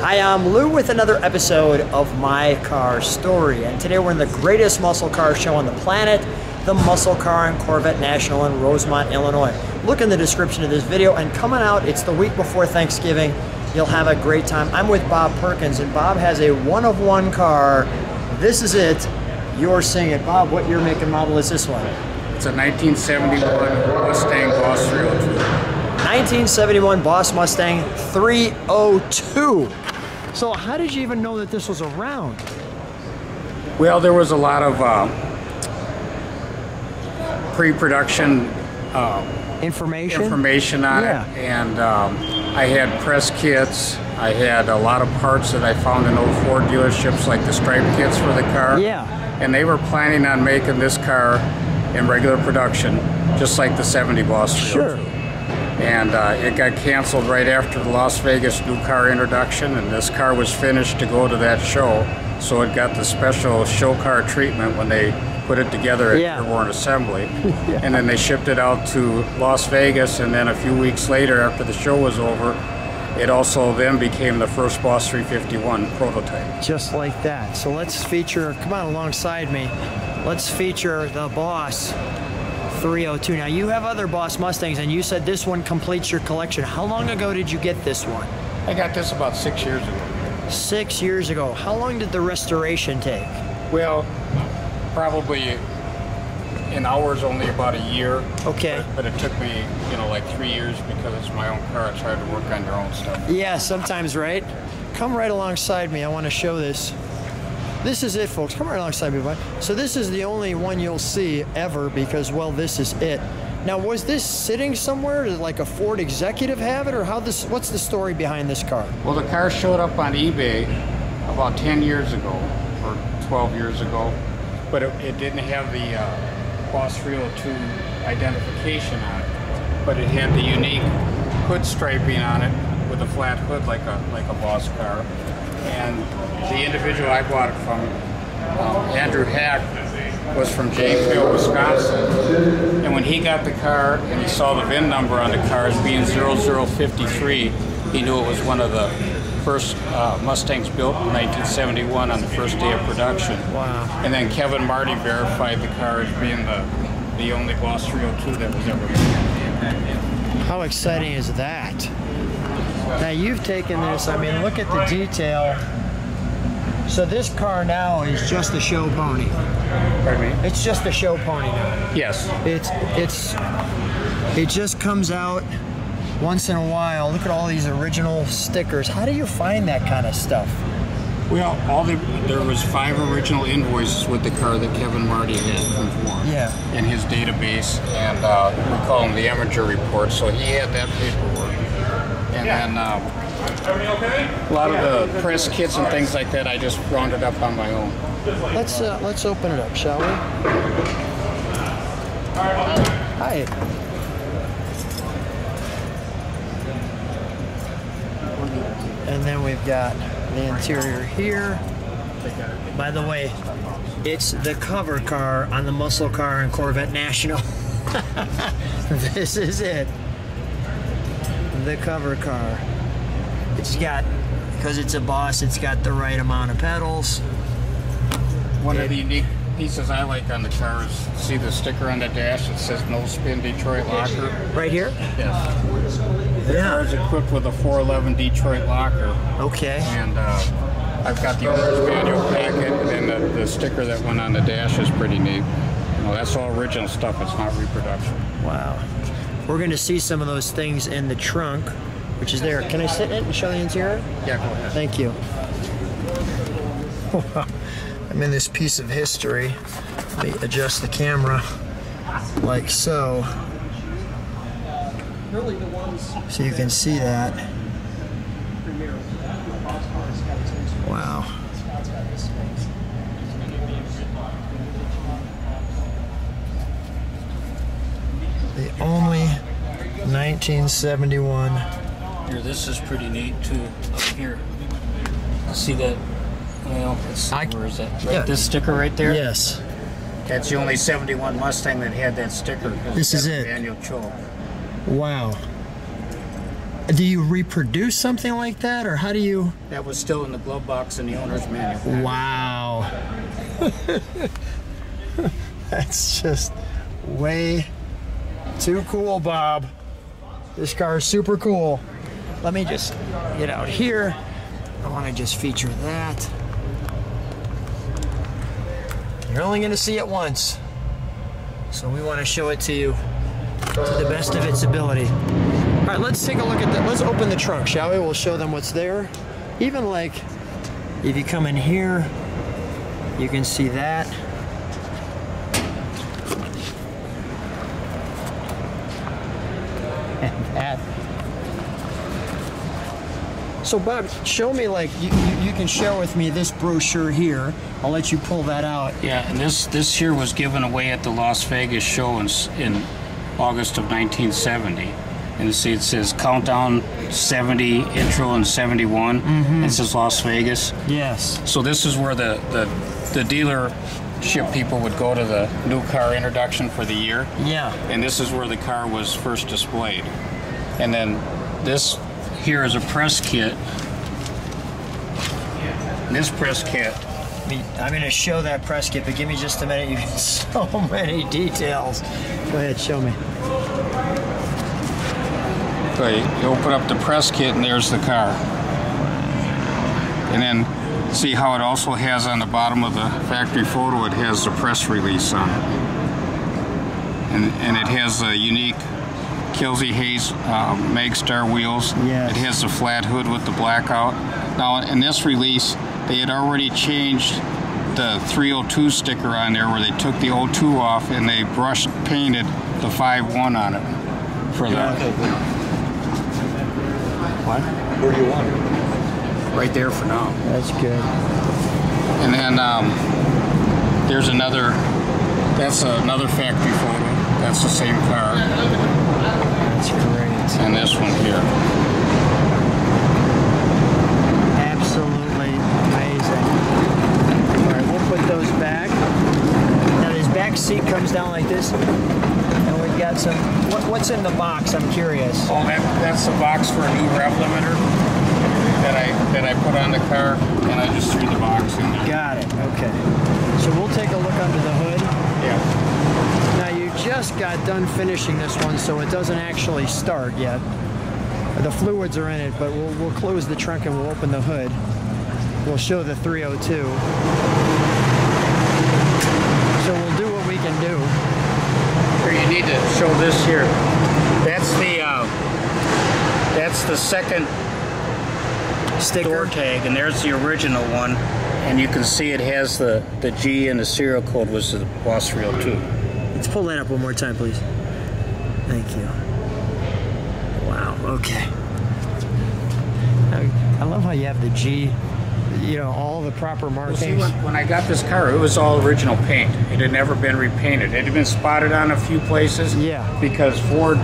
Hi, I'm Lou with another episode of My Car Story, and today we're in the greatest muscle car show on the planet, the Muscle Car and Corvette National in Rosemont, Illinois. Look in the description of this video, and coming out, it's the week before Thanksgiving. You'll have a great time. I'm with Bob Perkins, and Bob has a one-of-one car. This is it. You're seeing it. Bob, what year, make, and model is this one? It's a 1971 Mustang Boss 302. 1971 Boss Mustang 302. So how did you even know that this was around? Well, there was a lot of pre-production information on it, and I had press kits. I had a lot of parts that I found in old Ford dealerships, like the stripe kits for the car. Yeah. And they were planning on making this car in regular production, just like the 70 Boss 302. Sure. And it got canceled right after the Las Vegas new car introduction, and this car was finished to go to that show, so it got the special show car treatment when they put it together at Airborne Assembly. And then they shipped it out to Las Vegas, and then a few weeks later, after the show was over, it also then became the first Boss 351 prototype. Just like that. So let's feature, come on alongside me, let's feature the Boss 302. Now you have other Boss Mustangs, and you said this one completes your collection. How long ago did you get this one? I got this about 6 years ago. 6 years ago. How long did the restoration take? Well, probably in hours only about a year. Okay. But it took me, you know, like 3 years because it's my own car. It's hard to work on your own stuff. Yeah, sometimes, right? Come right alongside me. I want to show this. This is it, folks. Come right alongside me, bud. So this is the only one you'll see ever because, well, this is it. Now, was this sitting somewhere? Did like a Ford executive have it, or how this? What's the story behind this car? Well, the car showed up on eBay about 10 years ago, or 12 years ago, but it didn't have the Boss 302 identification on it, but it had the unique hood striping on it with a flat hood like a Boss car. And the individual I bought it from, Andrew Hack, was from Janesville, Wisconsin. And when he got the car and he saw the VIN number on the car as being 0053, he knew it was one of the first Mustangs built in 1971 on the first day of production. Wow. And then Kevin Marty verified the car as being the only Boss 302 that was ever made. How exciting is that? Now you've taken this, I mean, look at the detail. So this car now is just a show pony. Pardon me? It's just a show pony now. Yes. It just comes out once in a while. Look at all these original stickers. How do you find that kind of stuff? Well, there was 5 original invoices with the car that Kevin Marty had from Ford in his database, and we call them the Eminger report. So he had that paperwork, and then a lot of the press kits and things like that I just rounded up on my own. Let's open it up, shall we? Hi. And then we've got the interior here. By the way, it's the cover car on the Muscle Car and Corvette National. This is it. The cover car. It's got, because it's a Boss, it's got the right amount of pedals. One of the unique pieces I like on the car is, see the sticker on the dash that says "No Spin Detroit Locker"? Right here? Yes. The car is equipped with a 411 Detroit locker. Okay. And I've got the owner's manual packet, and then the sticker that went on the dash is pretty neat. You know, that's all original stuff. It's not reproduction. Wow. We're going to see some of those things in the trunk, which is there. Can I sit in it and show the interior? Yeah, go ahead. Thank you. I'm in this piece of history. Let me adjust the camera like so. So you can see that. Wow. The only 1971. Here, this is pretty neat too. Up here, see that? Well, where is that? Right, this sticker right there. Yes. That's the only 71 Mustang that had that sticker. This is it. Manual choke. Wow. Do you reproduce something like that, or how do you? That was still in the glove box in the owner's manual. Wow. That's just way too cool, Bob. This car is super cool. Let me just get out here. I want to just feature that. You're only going to see it once, so we want to show it to you to the best of its ability. All right, let's take a look at that. Let's open the trunk, shall we? We'll show them what's there. Even like if you come in here, you can see that. And that. So Bob, show me, like, you can share with me this brochure here. I'll let you pull that out. Yeah, and this here was given away at the Las Vegas show in August of 1970. And see, it says Countdown 70, Intro, and 71. It says Las Vegas. Yes. So this is where the dealership people would go to the new car introduction for the year. Yeah. And this is where the car was first displayed. And then this here is a press kit. And this press kit. I'm going to show that press kit, but give me just a minute. You have so many details. Go ahead, show me. So you open up the press kit and there's the car. And then see how it also has on the bottom of the factory photo, it has the press release on it. And it has the unique Kelsey Hayes Magstar wheels. Yes. It has the flat hood with the blackout. Now in this release, they had already changed the 302 sticker on there, where they took the 02 off and they brushed painted the 51 on it for the. What? Where do you want it? Right there for now. That's good. And then there's another. That's another factory photo. That's the same car. That's great. And this one here. Absolutely amazing. All right, we'll put those back. Now this back seat comes down like this, and we've got some. What's in the box? I'm curious. Oh, that's the box for a new rev limiter that I put on the car, and I just threw the box in there. Got it. Okay. So we'll take a look under the hood. Yeah. Now you just got done finishing this one, so it doesn't actually start yet. The fluids are in it, but we'll close the trunk and we'll open the hood. We'll show the 302. So we'll do what we can do. Here, you need to show this here. That's the second Sticker. door tag, and there's the original one. And you can see it has the G, and the serial code was the Boss 302. Let's pull that up one more time, please. Thank you. Wow, okay. I love how you have the G, you know, all the proper markings. Well, see, when I got this car, it was all original paint. It had never been repainted. It had been spotted on a few places. Yeah. Because Ford,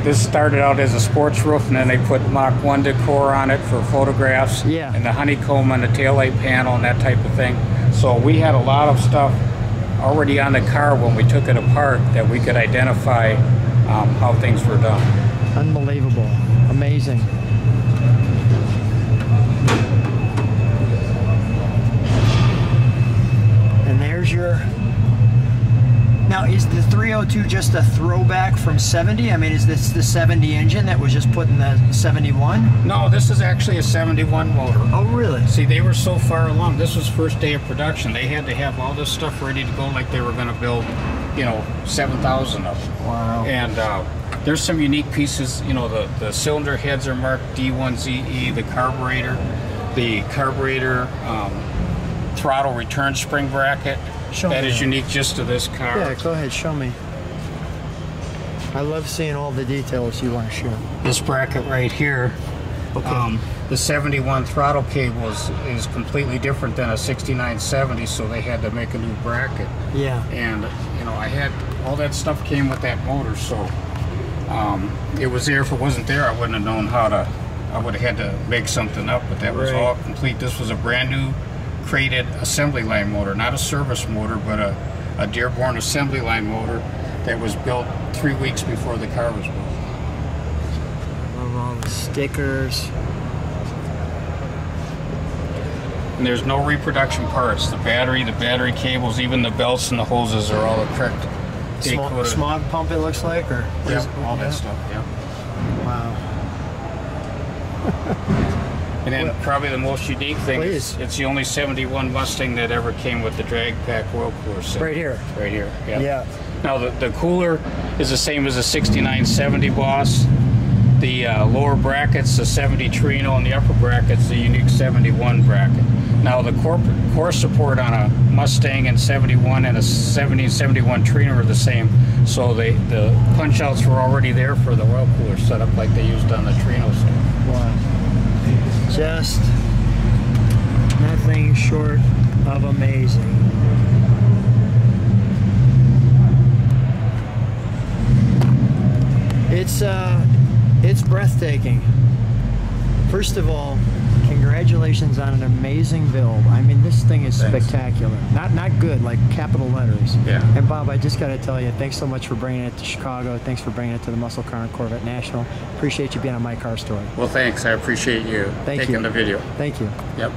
this started out as a sports roof, and then they put Mach 1 decor on it for photographs. Yeah. And the honeycomb on the taillight panel and that type of thing. So we had a lot of stuff already on the car when we took it apart that we could identify how things were done. Unbelievable. Amazing. And there's your... Now, is the 302 just a throwback from 70? I mean, is this the 70 engine that was just put in the 71? No, this is actually a 71 motor. Oh, really? See, they were so far along. This was first day of production. They had to have all this stuff ready to go, like they were going to build, 7,000 of them. Wow. And there's some unique pieces. The cylinder heads are marked D1ZE, the carburetor throttle return spring bracket. That is unique just to this car. Yeah, go ahead, show me. I love seeing all the details you want to show. This bracket right here, Okay. the 71 throttle cable is completely different than a 6970, so they had to make a new bracket. Yeah. And, I had, all that stuff came with that motor, so it was there. If it wasn't there, I wouldn't have known how to, I would have had to make something up, but that was all complete. This was a brand new crated assembly line motor, not a service motor, but a Dearborn assembly line motor that was built 3 weeks before the car was built. Love all the stickers. And there's no reproduction parts. The battery cables, even the belts and the hoses are all the correct. Smog pump, it looks like, or yeah, all that stuff. Yeah. Wow. And then probably the most unique thing is it's the only 71 Mustang that ever came with the drag pack oil cooler set. Right here. Right here. Yeah. Yeah. Now the cooler is the same as a 6970 Boss. The lower bracket's the 70 Trino, and the upper bracket's the unique 71 bracket. Now the core support on a Mustang and 71 and a 71 Trino are the same, so the punch outs were already there for the oil cooler setup like they used on the Trino stuff. Wow. Just nothing short of amazing. It's breathtaking. First of all, congratulations on an amazing build. I mean, this thing is spectacular. Not good, like capital letters. Yeah. And Bob, I just got to tell you, thanks so much for bringing it to Chicago. Thanks for bringing it to the Muscle Car and Corvette National. Appreciate you being on my car story. Well, thanks. I appreciate you taking the video. Thank you. Yep.